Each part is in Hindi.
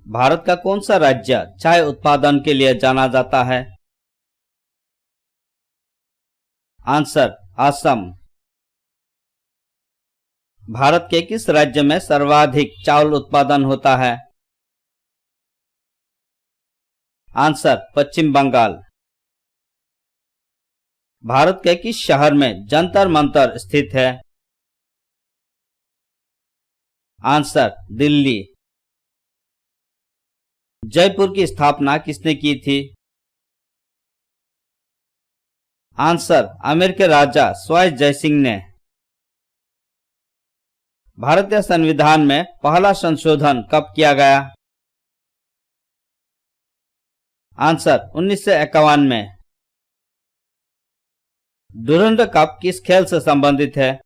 भारत का कौन सा राज्य चाय उत्पादन के लिए जाना जाता है? आंसर असम। भारत के किस राज्य में सर्वाधिक चावल उत्पादन होता है? आंसर पश्चिम बंगाल। भारत के किस शहर में जंतर मंतर स्थित है? आंसर दिल्ली। जयपुर की स्थापना किसने की थी? आंसर आमेर के राजा सवाई जयसिंह ने। भारतीय संविधान में पहला संशोधन कब किया गया? आंसर 1951 में। डुरंड कप किस खेल से संबंधित है?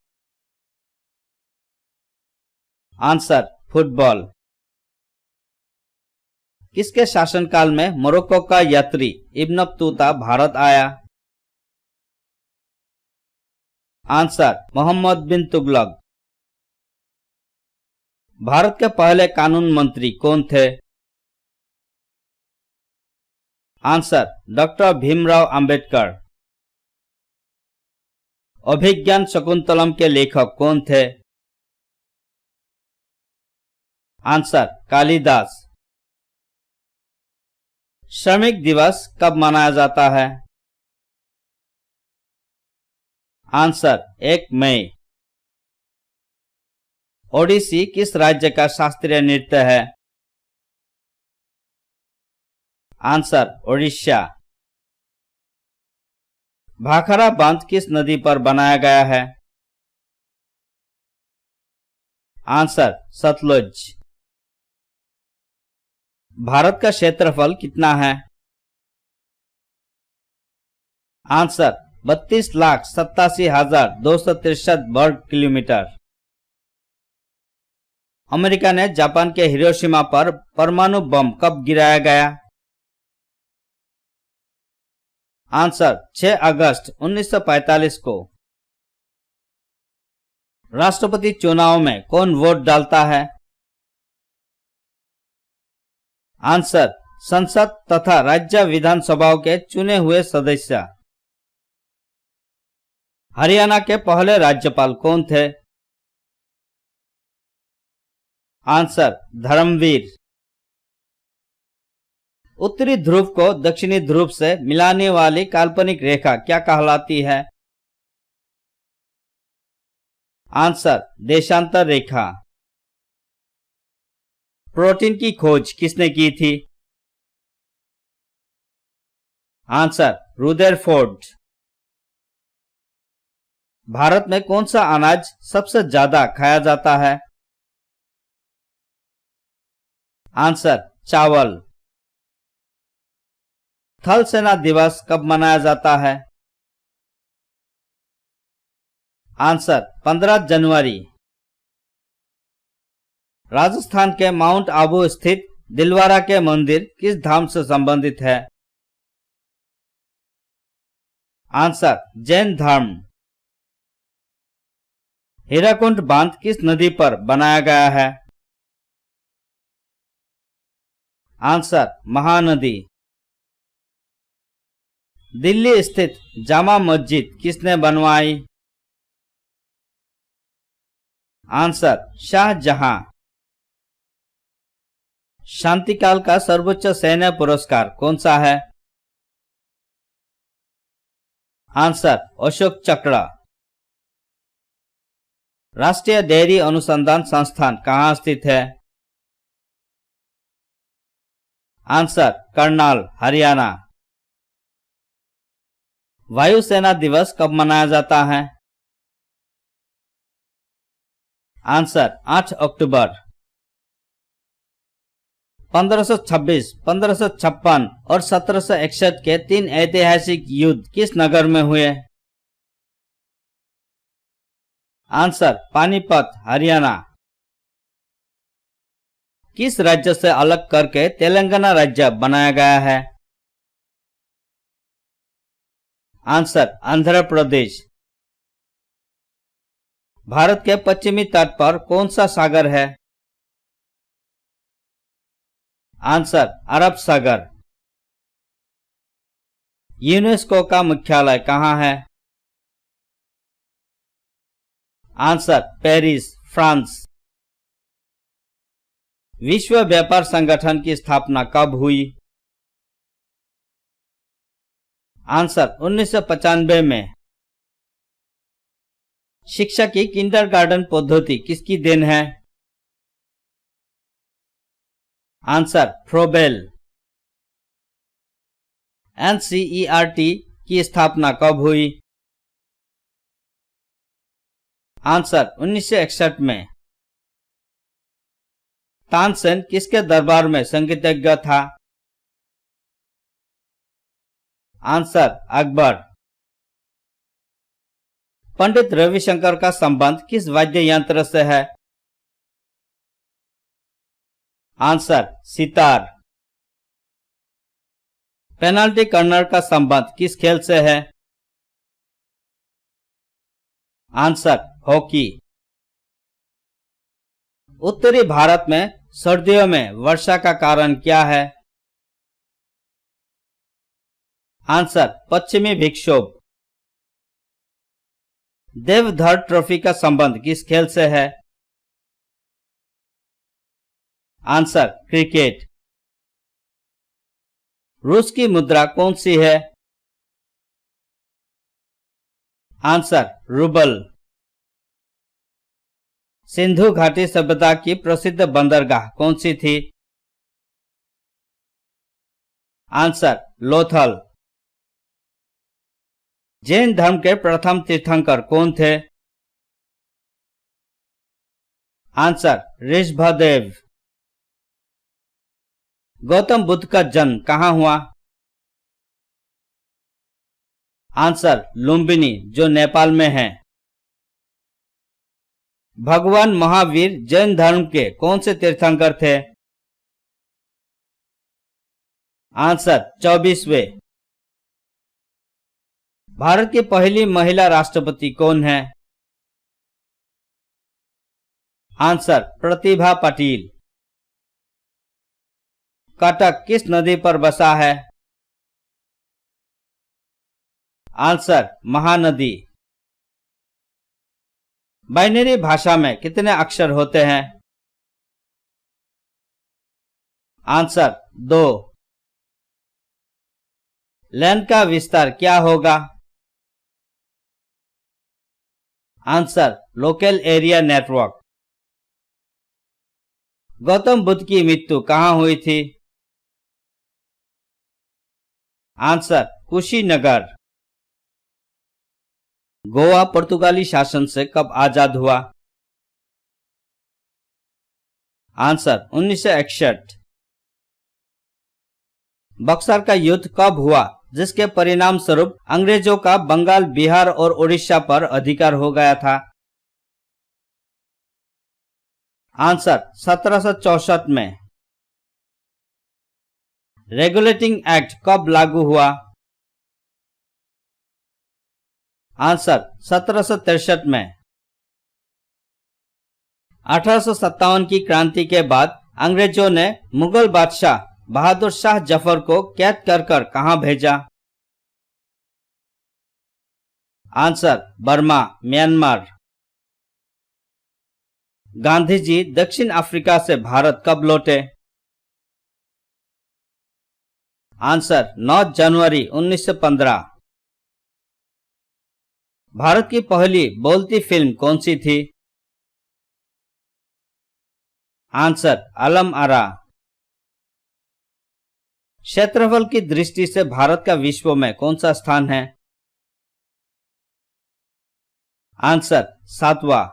Answer football. किसके शासनकाल में मोरक्को का यात्री इब्न बतूता भारत आया? आंसर मोहम्मद बिन तुगलक। भारत के पहले कानून मंत्री कौन थे? Answer doctor Bhimrao Ambedkar. अभिज्ञान शकुंतलम के लेखक कौन थे? आंसर कालिदास। श्रमिक दिवस कब मनाया जाता है? आंसर 1 मई। ओडिसी किस राज्य का शास्त्रीय नृत्य है? आंसर ओडिशा। भाखरा बांध किस नदी पर बनाया गया है? आंसर सतलुज। भारत का क्षेत्रफल कितना है? आंसर 32,87,263 वर्ग किलोमीटर। अमेरिका ने जापान के हिरोशिमा पर परमाणु बम कब गिराया गया? आंसर 6 अगस्त 1945 को। राष्ट्रपति चुनाव में कौन वोट डालता है? आंसर संसद तथा राज्य विधानसभाओं के चुने हुए सदस्य। हरियाणा के पहले राज्यपाल कौन थे? आंसर धर्मवीर। उत्तरी ध्रुव को दक्षिणी ध्रुव से मिलाने वाली काल्पनिक रेखा क्या कहलाती है? आंसर देशांतर रेखा। प्रोटीन की खोज किसने की थी? Answer Rutherford. भारत में कौन सा अनाज सबसे ज्यादा खाया जाता है? आंसर चावल। थल सेना दिवस कब मनाया जाता है? आंसर 15 जनवरी। राजस्थान के माउंट आबू स्थित दिलवारा के मंदिर किस धाम से संबंधित है? आंसर जैन धर्म। हीराकुंड बांध किस नदी पर बनाया गया है? आंसर महानदी। दिल्ली स्थित जामा मस्जिद किसने बनवाई? आंसर शाहजहां। शांतिकाल का सर्वोच्च सैन्य पुरस्कार कौन सा है? आंसर अशोक चक्र। राष्ट्रीय डेयरी अनुसंधान संस्थान कहाँ स्थित है? आंसर करनाल हरियाणा। वायुसेना दिवस कब मनाया जाता है? आंसर 8 अक्टूबर। 1526, 1556 और 1761 के 3 ऐतिहासिक युद्ध किस नगर में हुए? आंसर पानीपत हरियाणा। किस राज्य से अलग करके तेलंगाना राज्य बनाया गया है? आंसर आंध्र प्रदेश। भारत के पश्चिमी तट पर कौन सा सागर है? आंसर अरब सागर। यूनेस्को का मुख्यालय कहाँ है? Answer Paris, France. विश्व व्यापार संगठन की स्थापना कब हुई? आंसर 1995 में। शिक्षा की किंडरगार्टन पद्धति किसकी देन है? Answer Froebel. एनसीईआरटी की स्थापना कब हुई? आंसर 1961 में। तानसेन किसके दरबार में संगीतज्ञ था? आंसर अकबर। पंडित रविशंकर का संबंध किस वाद्य यंत्र से है? आंसर सितार। पेनाल्टी कॉर्नर का संबंध किस खेल से है? Answer hockey. उत्तरी भारत में सर्दियों में वर्षा का कारण क्या है? आंसर पश्चिमी विक्षोभ। देवधर ट्रॉफी का संबंध किस खेल से है? Answer cricket. रूस की मुद्रा कौन सी है? Answer rouble. सिंधु घाटी सभ्यता की प्रसिद्ध बंदरगाह कौन सी थी? आंसर लोथल। जैन धर्म के प्रथम तीर्थंकर कौन थे? आंसर ऋषभदेव। गौतम बुद्ध का जन्म कहाँ हुआ? आंसर लुम्बिनी, जो नेपाल में है। भगवान महावीर जैन धर्म के कौन से तीर्थंकर थे? आंसर 24वें। भारत की पहली महिला राष्ट्रपति कौन है? आंसर प्रतिभा पाटिल। कटक किस नदी पर बसा है? आंसर महानदी। बाइनरी भाषा में कितने अक्षर होते हैं? आंसर 2। लैन का विस्तार क्या होगा? Answer local area network. Gautam Buddha की मृत्यु कहाँ हुई थी? आंसर कुशीनगर। गोवा पुर्तगाली शासन से कब आजाद हुआ? आंसर 1961। बक्सर का युद्ध कब हुआ जिसके परिणाम स्वरूप अंग्रेजों का बंगाल, बिहार और उड़ीसा पर अधिकार हो गया था? आंसर 1764 में। रेगुलेटिंग एक्ट कब लागू हुआ? आंसर 1763 में। 1857 की क्रांति के बाद अंग्रेजों ने मुगल बादशाह बहादुर शाह जफर को कैद कर कहां भेजा? Answer Burma, Myanmar. Gandhi ji दक्षिण अफ्रीका से भारत कब लौटे? आंसर 9 जनवरी 1915। भारत की पहली बोलती फिल्म कौन सी थी? आंसर आलम आरा। क्षेत्रफल की दृष्टि से भारत का विश्व में कौन सा स्थान है? आंसर 7वां।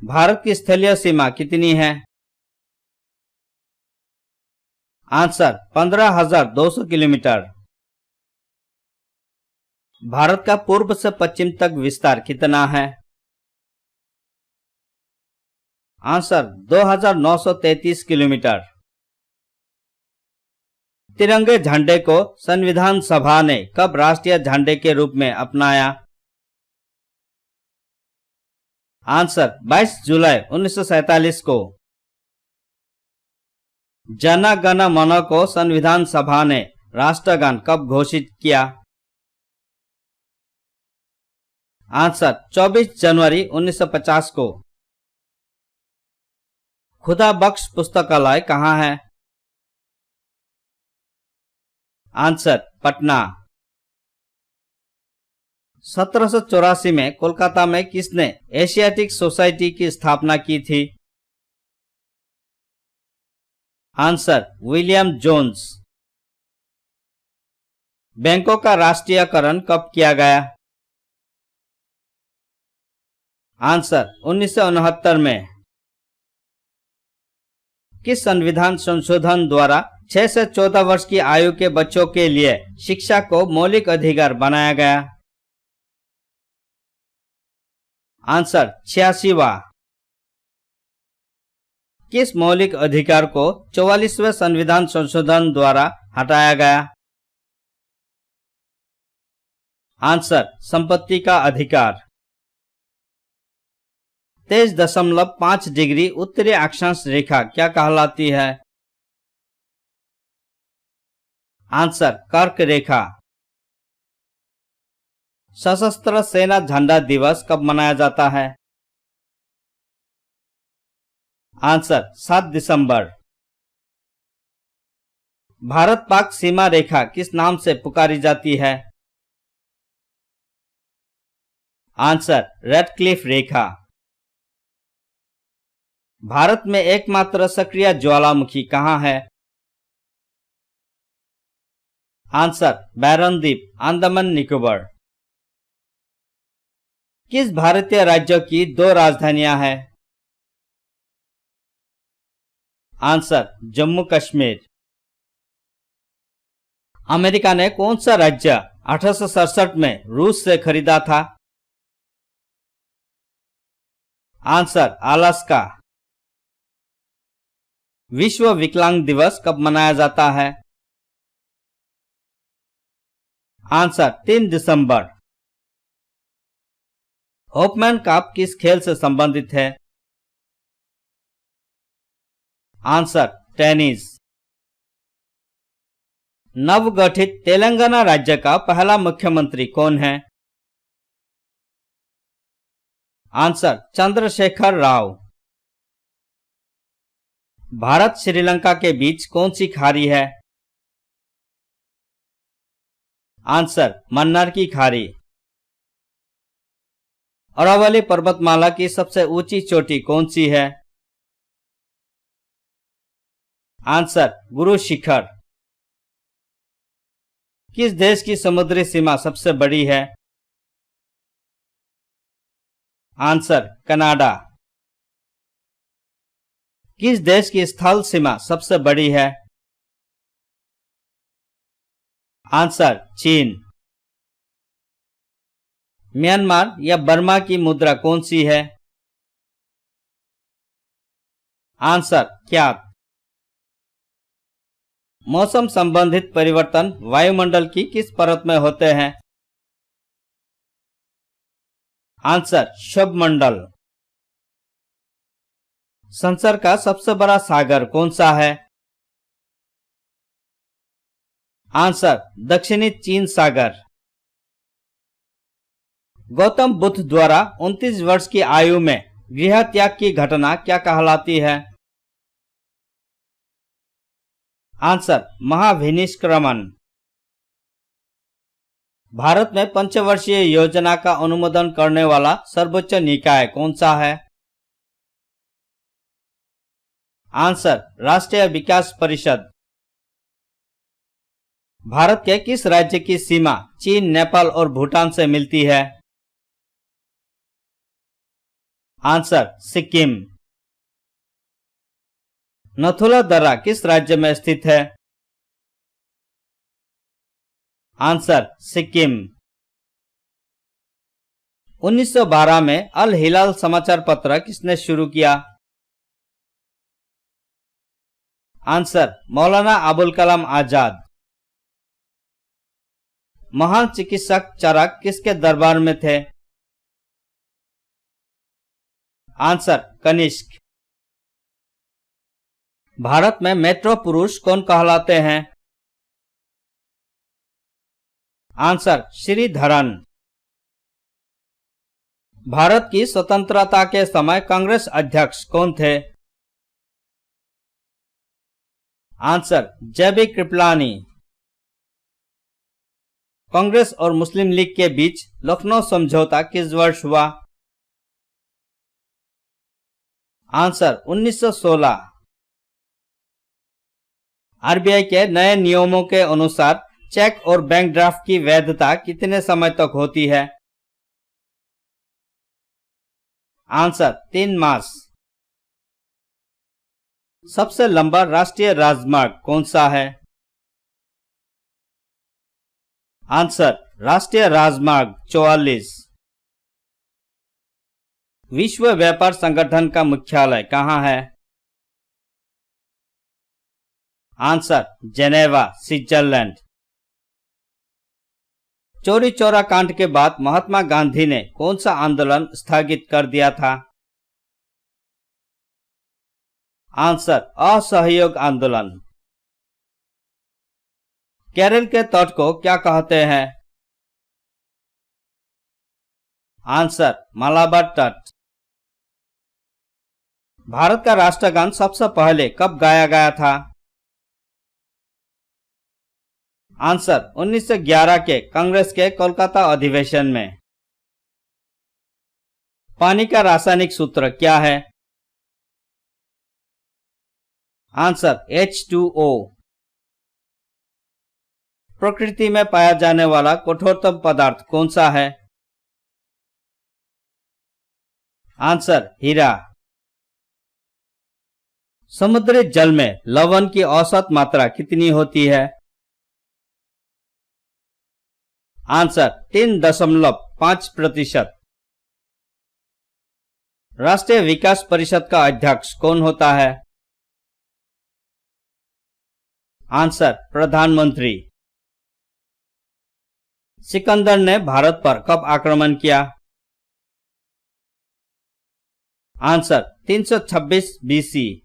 भारत की स्थलीय सीमा कितनी है? Answer 15,200 kilometre. भारत का पूर्व से पश्चिम तक विस्तार कितना है? Answer 2,933 kilometre. तिरंगे झंडे को संविधान सभा ने कब राष्ट्रीय झंडे के रूप में अपनाया? आंसर 22 जुलाई 1947 को। जन गण मन को संविधान सभा ने राष्ट्रगान कब घोषित किया? आंसर 24 जनवरी 1950 को। खुदा बख्श पुस्तकालय कहाँ है? आंसर पटना। 1784 में कोलकाता में किसने एशियाटिक सोसाइटी की स्थापना की थी? Answer William Jones. बैंकों का राष्ट्रीयकरण कब किया गया? आंसर 1969 में। किस संविधान संशोधन द्वारा 6 से 14 वर्ष की आयु के बच्चों के लिए शिक्षा को मौलिक अधिकार बनाया गया? आंसर 86वां। किस मौलिक अधिकार को 44वें संविधान संशोधन द्वारा हटाया गया? आंसर संपत्ति का अधिकार। 23.5 डिग्री उत्तरी अक्षांश रेखा क्या कहलाती है? आंसर कर्क रेखा। सशस्त्र सेना झंडा दिवस कब मनाया जाता है? आंसर 7 दिसंबर। भारत पाक सीमा रेखा किस नाम से पुकारी जाती है? आंसर रेडक्लिफ रेखा। भारत में एकमात्र सक्रिय ज्वालामुखी कहाँ है? आंसर बैरन द्वीप, अंडमान निकोबार। किस भारतीय राज्य की 2 राजधानियां हैं? आंसर जम्मू कश्मीर। अमेरिका ने कौन सा राज्य 1867 में रूस से खरीदा था? Answer Alaska. विश्व विकलांग दिवस कब मनाया जाता है? आंसर 3 दिसंबर। होपमैन कप किस खेल से संबंधित है? Answer tennis. नवगठित तेलंगाना राज्य का पहला मुख्यमंत्री कौन है? आंसर चंद्रशेखर राव। भारत श्रीलंका के बीच कौन सी खाड़ी है? आंसर मन्नार की खाड़ी। अरावली पर्वतमाला की सबसे ऊंची चोटी कौन सी है? आंसर गुरु शिखर। किस देश की समुद्री सीमा सबसे बड़ी है? Answer Canada. किस देश की स्थल सीमा सबसे बड़ी है? आंसर चीन। म्यांमार या बर्मा की मुद्रा कौन सी है? आंसर क्यात। मौसम संबंधित परिवर्तन वायुमंडल की किस परत में होते हैं? आंसर शुभमंडल। संसार का सबसे बड़ा सागर कौन सा है? आंसर दक्षिणी चीन सागर। गौतम बुद्ध द्वारा 29 वर्ष की आयु में गृह त्याग की घटना क्या कहलाती है? आंसर महाविनिष्क्रमण। भारत में पंचवर्षीय योजना का अनुमोदन करने वाला सर्वोच्च निकाय कौन सा है? आंसर राष्ट्रीय विकास परिषद। भारत के किस राज्य की सीमा चीन, नेपाल और भूटान से मिलती है? आंसर सिक्किम। नथुला दर्रा किस राज्य में स्थित है? आंसर सिक्किम। 1912 में अल हिलाल समाचार पत्र किसने शुरू किया? आंसर मौलाना अबुल कलाम आजाद। महान चिकित्सक चरक किसके दरबार में थे? आंसर कनिष्क। भारत में मेट्रो पुरुष कौन कहलाते हैं? आंसर श्रीधरन। भारत की स्वतंत्रता के समय कांग्रेस अध्यक्ष कौन थे? आंसर जेबी कृपलानी। कांग्रेस और मुस्लिम लीग के बीच लखनऊ समझौता किस वर्ष हुआ? आंसर 1916। आरबीआई के नए नियमों के अनुसार चेक और बैंक ड्राफ्ट की वैधता कितने समय तक होती है? आंसर 3 मास। सबसे लंबा राष्ट्रीय राजमार्ग कौन सा है? आंसर राष्ट्रीय राजमार्ग 44। विश्व व्यापार संगठन का मुख्यालय कहाँ है? Answer Geneva, Switzerland. Chauri Chaura कांड के बाद महात्मा गांधी ने कौन सा आंदोलन स्थगित कर दिया था? आंसर असहयोग आंदोलन। केरल के तट को क्या कहते हैं? आंसर मालाबार तट। भारत का राष्ट्रगान सबसे पहले कब गाया गया था? आंसर 1911 के कांग्रेस के कोलकाता अधिवेशन में। पानी का रासायनिक सूत्र क्या है? Answer H2O। प्रकृति में पाया जाने वाला कठोरतम पदार्थ कौन सा है? आंसर हीरा। समुद्री जल में लवण की औसत मात्रा कितनी होती है? आंसर 3.5%। राष्ट्रीय विकास परिषद का अध्यक्ष कौन होता है? आंसर प्रधानमंत्री। सिकंदर ने भारत पर कब आक्रमण किया? Answer 326 BC।